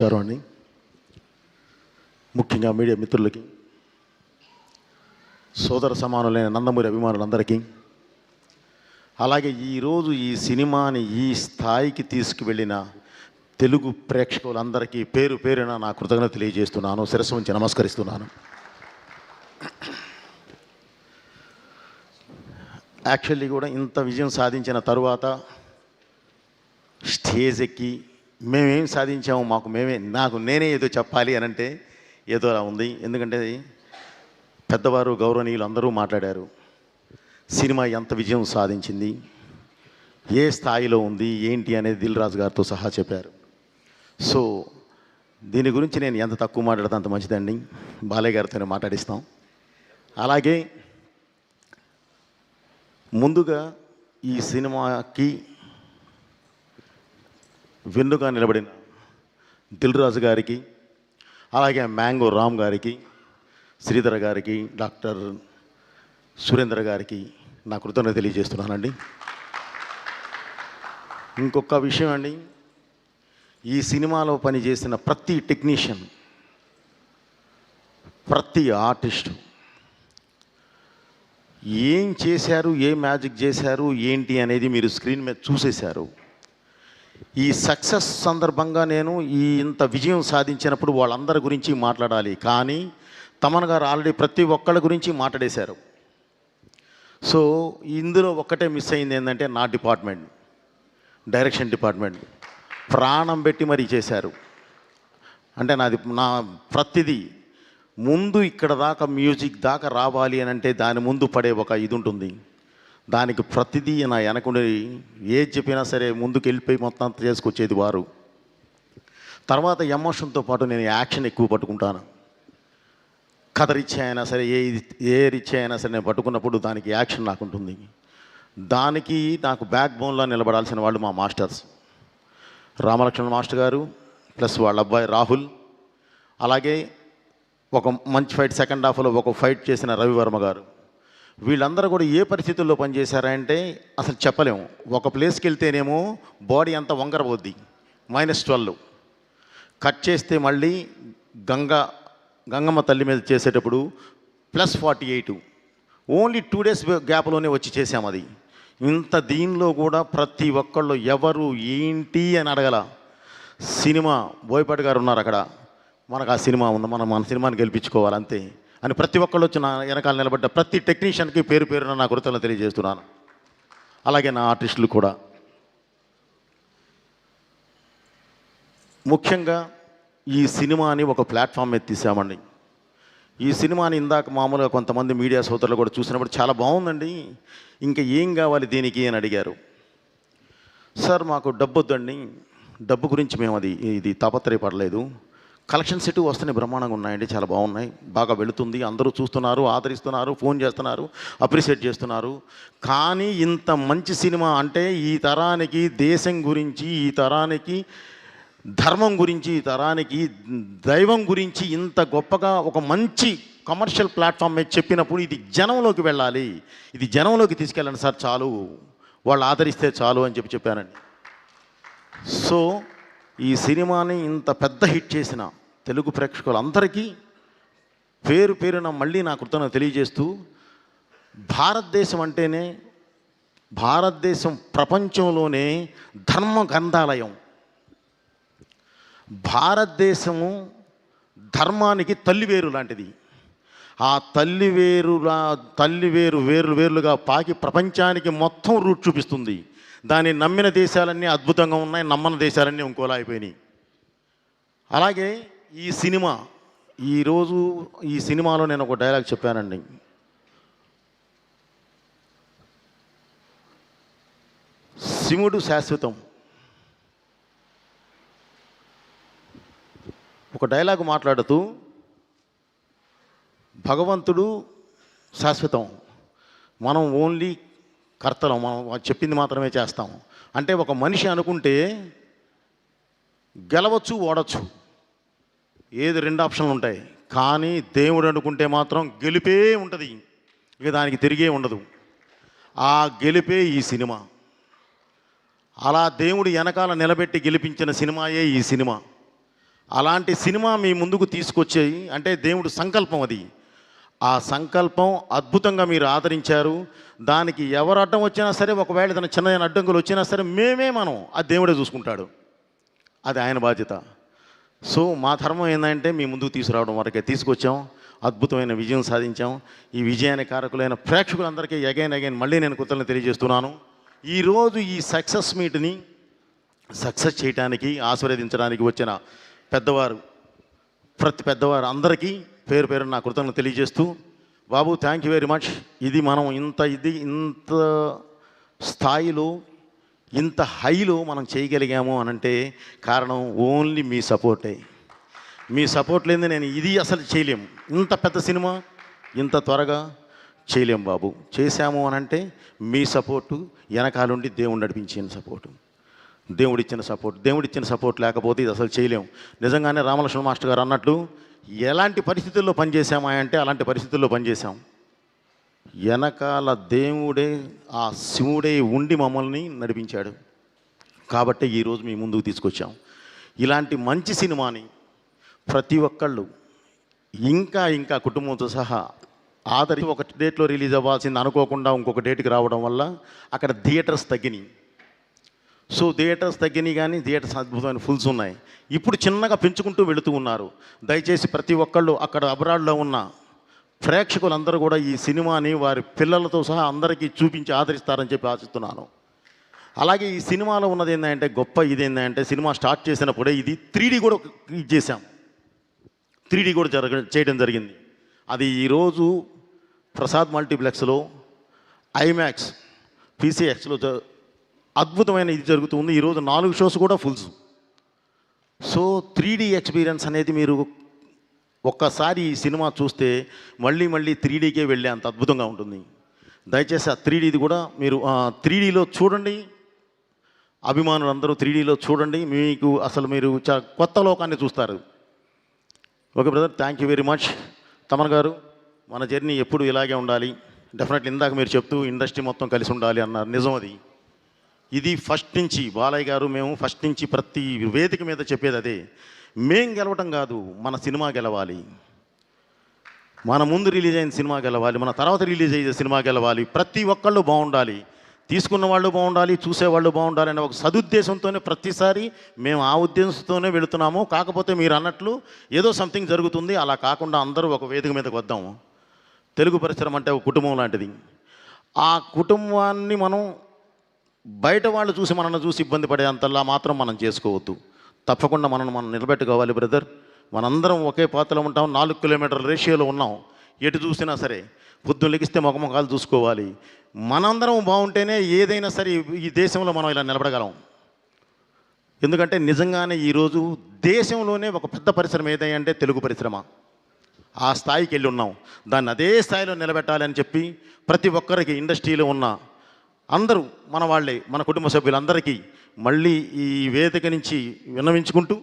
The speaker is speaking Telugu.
నమస్కారం అండి. ముఖ్యంగా మీడియా మిత్రులకి, సోదర సమానులైన నందమూరి అభిమానులందరికీ, అలాగే ఈరోజు ఈ సినిమాని ఈ స్థాయికి తీసుకువెళ్ళిన తెలుగు ప్రేక్షకులందరికీ పేరు పేరున నా కృతజ్ఞత తెలియజేస్తున్నాను. శిరస్సు ఉంచి నమస్కరిస్తున్నాను. యాక్చువల్లీ కూడా ఇంత విజయం సాధించిన తరువాత స్టేజ్ ఎక్కి మేమేం సాధించాము, నాకు నేనే ఏదో చెప్పాలి అని అంటే ఏదో అలా ఉంది. ఎందుకంటే పెద్దవారు గౌరవనీయులు అందరూ మాట్లాడారు. సినిమా ఎంత విజయం సాధించింది, ఏ స్థాయిలో ఉంది, ఏంటి అనేది దిల్ రాజు గారితో సహా చెప్పారు. సో దీని గురించి నేను ఎంత తక్కువ మాట్లాడితే అంత మంచిదండి. బాలయ్య గారితోనే మాట్లాడిస్తాం. అలాగే ముందుగా ఈ సినిమాకి వెన్నుగా నిలబడిన దిల్ రాజు గారికి, అలాగే మ్యాంగో రామ్ గారికి, శ్రీధర్ గారికి, డాక్టర్ సురేంద్ర గారికి నా కృతజ్ఞత తెలియజేస్తున్నానండి. ఇంకొక విషయం అండి, ఈ సినిమాలో పనిచేసిన ప్రతి టెక్నీషియన్, ప్రతి ఆర్టిస్టు ఏం చేశారు, ఏ మ్యాజిక్ చేశారు, ఏంటి అనేది మీరు స్క్రీన్ మీద చూసేశారు. ఈ సక్సెస్ సందర్భంగా నేను ఇంత విజయం సాధించినప్పుడు వాళ్ళందరి గురించి మాట్లాడాలి, కానీ తమన్ గారు ఆల్రెడీ ప్రతి ఒక్కళ్ళ గురించి మాట్లాడేశారు. సో ఇందులో ఒక్కటే మిస్ అయింది ఏంటంటే నా డిపార్ట్మెంట్, డైరెక్షన్ డిపార్ట్మెంట్ ప్రాణం పెట్టి మరీ చేశారు. అంటే నా ప్రతిదీ ముందు ఇక్కడ దాకా మ్యూజిక్ దాకా రావాలి అని అంటే దాని ముందు పడే ఒక ఇది ఉంటుంది. దానికి ప్రతిదీ నా వెనకుండి ఏది చెప్పినా సరే ముందుకు వెళ్ళిపోయి మొత్తం అంతా చేసుకొచ్చేది వారు. తర్వాత ఎమోషన్తో పాటు నేను యాక్షన్ ఎక్కువ పట్టుకుంటాను. కథ రిచ్ అయినా సరే, ఏ రిచ్ అయినా సరే నేను పట్టుకున్నప్పుడు దానికి యాక్షన్ నాకు ఉంటుంది. దానికి నాకు బ్యాక్ బోన్లో నిలబడాల్సిన వాళ్ళు మా మాస్టర్స్ రామలక్ష్మణ్ మాస్టర్ గారు, ప్లస్ వాళ్ళ అబ్బాయి రాహుల్, అలాగే ఒక మంచి ఫైట్ సెకండ్ హాఫ్లో ఒక ఫైట్ చేసిన రవివర్మ గారు. వీళ్ళందరూ కూడా ఏ పరిస్థితుల్లో పనిచేశారంటే అసలు చెప్పలేము. ఒక ప్లేస్కి వెళ్తేనేమో బాడీ అంతా వంకరపోద్ది, -12 కట్ చేస్తే మళ్ళీ గంగమ్మ తల్లి మీద చేసేటప్పుడు +48, ఓన్లీ 2 days గ్యాప్లోనే వచ్చి చేసాం. అది ఇంత దీనిలో కూడా ప్రతి ఒక్కళ్ళు ఎవరు ఏంటి అని అడగల. సినిమా బోయపాటి గారు ఉన్నారు అక్కడ, మనకు ఆ సినిమా ఉంది, మన సినిమాని గెలిపించుకోవాలి అంతే అని ప్రతి ఒక్కళ్ళు వచ్చి నా వెనకాల నిలబడ్డ ప్రతి టెక్నీషియన్కి పేరు పేరున నా కృతజ్ఞతలు తెలియజేస్తున్నాను. అలాగే నా ఆర్టిస్టులు కూడా. ముఖ్యంగా ఈ సినిమాని ఒక ప్లాట్ఫామ్ మీద తీసామండి. ఈ సినిమాని ఇందాక మామూలుగా కొంతమంది మీడియా సోదరులు కూడా చూసినప్పుడు చాలా బాగుందండి, ఇంకా ఏం కావాలి దీనికి అని అడిగారు. సార్ మాకు డబ్బు వద్దండి, డబ్బు గురించి మేము ఇది తాపత్రయపడలేదు. కలెక్షన్స్ ఎటు వస్తున్నాయి, బ్రహ్మాండంగా ఉన్నాయండి, చాలా బాగున్నాయి, బాగా వెళుతుంది, అందరూ చూస్తున్నారు, ఆదరిస్తున్నారు, ఫోన్ చేస్తున్నారు, అప్రిషియేట్ చేస్తున్నారు. కానీ ఇంత మంచి సినిమా అంటే ఈ తరానికి దేశం గురించి, ఈ తరానికి ధర్మం గురించి, ఈ తరానికి దైవం గురించి ఇంత గొప్పగా ఒక మంచి కమర్షియల్ ప్లాట్ఫామ్ మీద చెప్పినప్పుడు ఇది జనంలోకి వెళ్ళాలి, ఇది జనంలోకి తీసుకెళ్ళండి సార్, చాలు వాళ్ళు ఆదరిస్తే చాలు అని చెప్పానండి. సో ఈ సినిమాని ఇంత పెద్ద హిట్ చేసిన తెలుగు ప్రేక్షకులందరికీ పేరు పేరున మళ్ళీ నా కృతజ్ఞత తెలియజేస్తూ, భారతదేశం అంటేనే, భారతదేశం ప్రపంచంలోనే ధర్మ గ్రంథాలయం. భారతదేశము ధర్మానికి తల్లివేరు లాంటిది. ఆ తల్లివేరు వేరుగా పాకి ప్రపంచానికి మొత్తం రూట్ చూపిస్తుంది. దాన్ని నమ్మిన దేశాలన్నీ అద్భుతంగా ఉన్నాయి, నమ్మని దేశాలన్నీ ఇంకోలా అయిపోయినాయి. అలాగే ఈ సినిమా, ఈరోజు ఈ సినిమాలో నేను ఒక డైలాగ్ చెప్పానండి. శివుడు శాశ్వతం. ఒక డైలాగ్ మాట్లాడుతూ భగవంతుడు శాశ్వతం, మనం ఓన్లీ కర్తలం, మనం చెప్పింది మాత్రమే చేస్తాం. అంటే ఒక మనిషి అనుకుంటే గెలవచ్చు, ఓడచ్చు, ఏది 2 ఆప్షన్లు ఉంటాయి. కానీ దేవుడు అనుకుంటే మాత్రం గెలిపే ఉంటుంది, ఇక దానికి తిరిగే ఉండదు. ఆ గెలిపే ఈ సినిమా. అలా దేవుడు వెనకాల నిలబెట్టి గెలిపించిన సినిమాయే ఈ సినిమా. అలాంటి సినిమా మీ ముందుకు తీసుకొచ్చేయి అంటే దేవుడు సంకల్పం అది. ఆ సంకల్పం అద్భుతంగా మీరు ఆదరించారు. దానికి ఎవరు అడ్డం వచ్చినా సరే, ఒకవేళ ఏదైనా చిన్న అడ్డంకులు వచ్చినా సరే మనం అది దేవుడే చూసుకుంటాడు. అది ఆయన బాధ్యత. సో మా ధర్మం ఏంటంటే మీ ముందుకు తీసుకురావడం వరకే తీసుకొచ్చాం. అద్భుతమైన విజయం సాధించాం. ఈ విజయానికి కారకులైన ప్రేక్షకులందరికీ అగైన్ మళ్ళీ నేను కృతజ్ఞతలు తెలియజేస్తున్నాను. ఈరోజు ఈ సక్సెస్ మీట్ని సక్సెస్ చేయడానికి ఆశీర్వదించడానికి వచ్చిన పెద్దవారు, ప్రతి పెద్దవారు అందరికీ పేరు పేరు నా కృతజ్ఞతలు తెలియజేస్తూ, బాబు థ్యాంక్ యూ వెరీ మచ్. ఇది మనం ఇంత స్థాయిలో ఇంత హైలో మనం చేయగలిగాము అనంటే కారణం ఓన్లీ మీ సపోర్టే. మీ సపోర్ట్ లేని నేను ఇది అసలు చేయలేము. ఇంత పెద్ద సినిమా ఇంత త్వరగా చేయలేం బాబు. చేశాము అనంటే మీ సపోర్టు, వెనకాలండి దేవుడు నడిపించిన సపోర్టు, దేవుడిచ్చిన సపోర్ట్ లేకపోతే ఇది అసలు చేయలేము. నిజంగానే రామలక్ష్మణ మాస్టర్ గారు అన్నట్లు ఎలాంటి పరిస్థితుల్లో పనిచేసామా అంటే అలాంటి పరిస్థితుల్లో పనిచేశాం. వెనకాల దేవుడే, ఆ శివుడే ఉండి మమ్మల్ని నడిపించాడు. కాబట్టి ఈరోజు మీ ముందుకు తీసుకొచ్చాం. ఇలాంటి మంచి సినిమాని ప్రతి ఒక్కళ్ళు ఇంకా కుటుంబంతో సహా ఆదరించి ఒక డేట్లో రిలీజ్ అవ్వాల్సింది అనుకోకుండా ఇంకొక డేట్కి రావడం వల్ల అక్కడ థియేటర్స్ తగ్గినాయి. సో థియేటర్స్ తగ్గినాయి, కానీ థియేటర్స్ అద్భుతమైన ఫుల్స్ ఉన్నాయి. ఇప్పుడు చిన్నగా పెంచుకుంటూ వెళుతూ ఉన్నారు. దయచేసి ప్రతి ఒక్కళ్ళు అక్కడ అబ్రాడ్లో ఉన్న ప్రేక్షకులందరూ కూడా ఈ సినిమాని వారి పిల్లలతో సహా అందరికీ చూపించి ఆదరిస్తారని చెప్పి ఆశిస్తున్నాను. అలాగే ఈ సినిమాలో ఉన్నది ఏంటంటే గొప్ప ఇదేంటంటే సినిమా స్టార్ట్ చేసినప్పుడే ఇది 3D కూడా ఇది చేశాం. 3D కూడా చేయడం జరిగింది. అది ఈరోజు ప్రసాద్ మల్టీప్లెక్స్లో, ఐమాక్స్, PCXలో అద్భుతమైన ఇది జరుగుతుంది. ఈరోజు 4 షోస్ కూడా ఫుల్స్. సో 3D ఎక్స్పీరియన్స్ అనేది మీరు ఒక్కసారి ఈ సినిమా చూస్తే మళ్ళీ 3Dకే వెళ్ళే అంత అద్భుతంగా ఉంటుంది. దయచేసి ఆ 3Dది కూడా మీరు 3Dలో చూడండి. అభిమానులు అందరూ 3Dలో చూడండి. మీకు అసలు మీరు కొత్త లోకాన్ని చూస్తారు. Okay brother, thank you very much. Thaman గారు, మన జర్నీ ఎప్పుడు ఇలాగే ఉండాలి. డెఫినెట్లీ ఇందాక మీరు చెప్తూ ఇండస్ట్రీ మొత్తం కలిసి ఉండాలి అన్నారు. నిజం అది. ఇది ఫస్ట్ నుంచి బాలయ్య గారు మేము ఫస్ట్ నుంచి ప్రతి వేదిక మీద చెప్పేది అదే. మేం గెలవటం కాదు, మన సినిమా గెలవాలి. మన ముందు రిలీజ్ అయిన సినిమా గెలవాలి, మన తర్వాత రిలీజ్ అయ్యే సినిమా గెలవాలి. ప్రతి ఒక్కళ్ళు బాగుండాలి, తీసుకున్న వాళ్ళు బాగుండాలి, చూసేవాళ్ళు బాగుండాలి అనే ఒక సదుద్దేశంతోనే ప్రతిసారి మేము ఆ ఉద్దేశంతోనే వెళుతున్నాము. కాకపోతే మీరు అన్నట్లు ఏదో సంథింగ్ జరుగుతుంది. అలా కాకుండా అందరూ ఒక వేదిక మీదకి వద్దాము. తెలుగు పరిశ్రమ అంటే ఒక కుటుంబం లాంటిది. ఆ కుటుంబాన్ని మనం బయట వాళ్ళు చూసి మనల్ని చూసి ఇబ్బంది పడేంతలా మాత్రం మనం చేసుకోవద్దు. తప్పకుండా మనం నిలబెట్టుకోవాలి బ్రదర్. మనందరం ఒకే పాత్రలో ఉంటాం. 4 కిలోమీటర్ల రేషియోలో ఉన్నాం. ఎటు చూసినా సరే పొద్దున్న లెగిస్తే ముఖముఖాలు చూసుకోవాలి. మనందరం బాగుంటేనే ఏదైనా సరే ఈ దేశంలో మనం ఇలా నిలబడగలం. ఎందుకంటే నిజంగానే ఈరోజు దేశంలోనే ఒక పెద్ద పరిశ్రమ ఏదంటే తెలుగు పరిశ్రమ. ఆ స్థాయికి వెళ్ళి ఉన్నాం. దాన్ని అదే స్థాయిలో నిలబెట్టాలని చెప్పి ప్రతి ఒక్కరికి ఇండస్ట్రీలో ఉన్న అందరూ మన వాళ్ళే, మన కుటుంబ సభ్యులందరికీ మళ్ళీ ఈ వేదిక నుంచి విన్నవించుకుంటూ